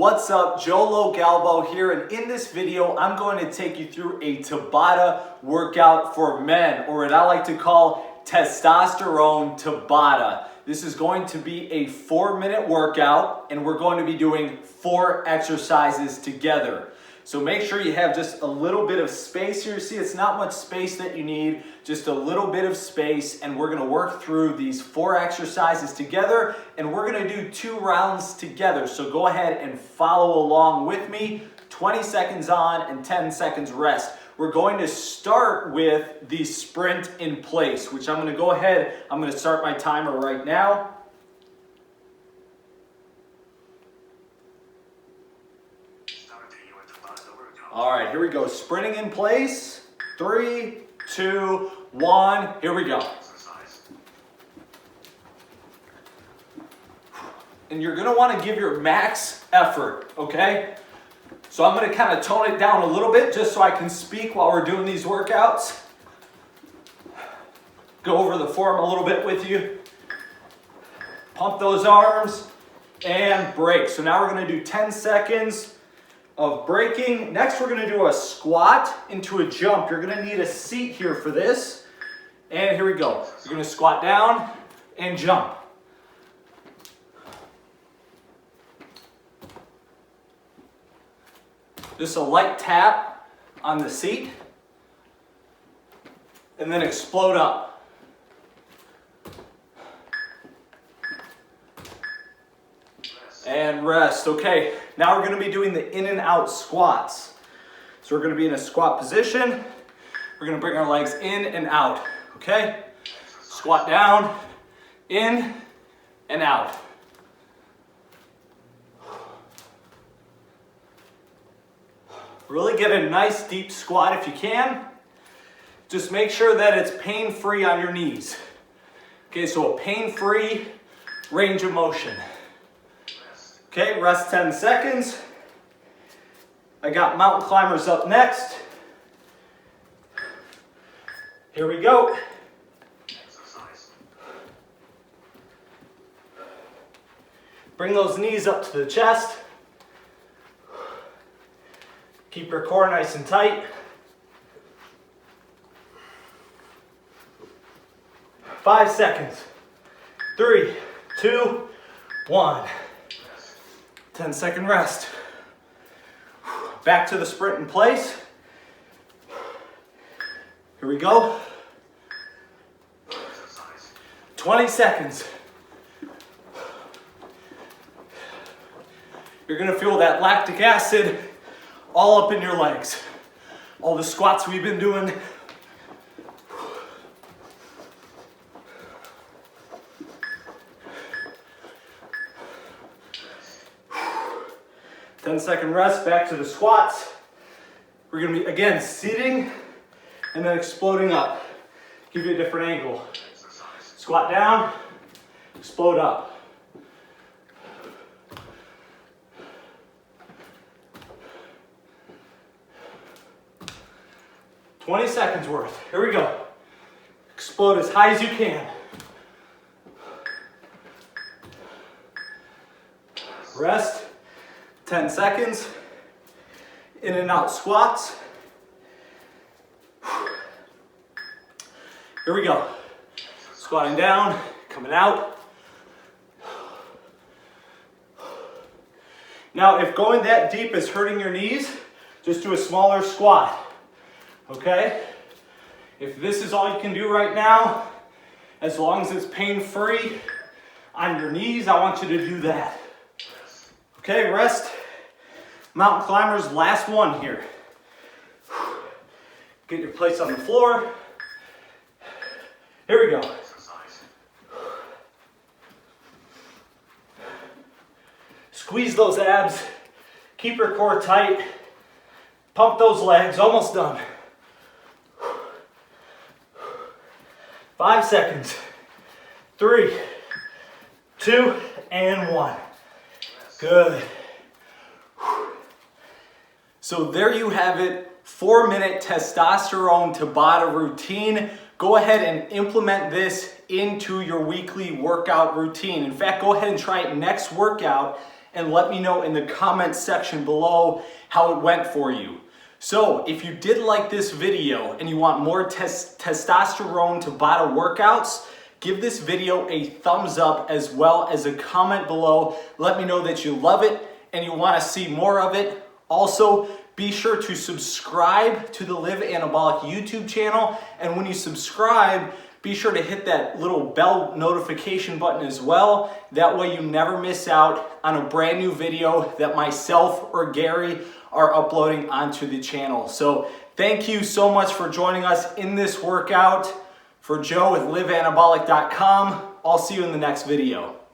What's up, Joe Galbo here, and in this video I'm going to take you through a Tabata workout for men, or what I like to call testosterone Tabata. This is going to be a 4-minute workout and we're going to be doing 4 exercises together. So make sure you have just a little bit of space here. See, it's not much space that you need, just a little bit of space, and we're gonna work through these 4 exercises together, and we're gonna do 2 rounds together. So go ahead and follow along with me. 20 seconds on and 10 seconds rest. We're going to start with the sprint in place, which I'm gonna start my timer right now. All right, here we go. Sprinting in place. 3, 2, 1. Here we go. And you're gonna want to give your max effort, okay? So I'm gonna kind of tone it down a little bit just so I can speak while we're doing these workouts. Go over the form a little bit with you. Pump those arms and break. So now we're gonna do 10 seconds of braking. Next, we're gonna do a squat into a jump. You're gonna need a seat here for this. And here we go. You're gonna squat down and jump. Just a light tap on the seat. And then explode up. And rest. Okay, now we're going to be doing the in and out squats. So we're going to be in a squat position. We're going to bring our legs in and out. Okay? Squat down, in and out. Really get a nice deep squat if you can. Just make sure that it's pain-free on your knees. Okay, so a pain-free range of motion. Okay, rest 10 seconds. I got mountain climbers up next. Here we go. Bring those knees up to the chest. Keep your core nice and tight. 5 seconds. 3, 2, 1. 10-second rest. Back to the sprint in place. Here we go. 20 seconds. You're gonna feel that lactic acid all up in your legs. All the squats we've been doing. 10-second rest, back to the squats. We're gonna be, again, seating and then exploding up. Give you a different angle. Squat down, explode up. "20 seconds worth. Here we go. Explode as high as you can. Rest. 10 seconds. In and out squats. Here we go. Squatting down, coming out. Now, if going that deep is hurting your knees, just do a smaller squat. Okay? If this is all you can do right now, as long as it's pain-free on your knees, I want you to do that. Okay, rest. Mountain climbers, last one here. Get your place on the floor. Here we go. Squeeze those abs. Keep your core tight. Pump those legs. Almost done. 5 seconds. 3, 2, and 1. Good. So there you have it, 4-minute testosterone Tabata routine. Go ahead and implement this into your weekly workout routine. In fact, go ahead and try it next workout and let me know in the comment section below how it went for you. So if you did like this video and you want more testosterone Tabata workouts, give this video a thumbs up as well as a comment below. Let me know that you love it and you want to see more of it. Also, be sure to subscribe to the Live Anabolic YouTube channel. And when you subscribe, be sure to hit that little bell notification button as well. That way you never miss out on a brand new video that myself or Gary are uploading onto the channel. So thank you so much for joining us in this workout. For Joe with liveanabolic.com, I'll see you in the next video.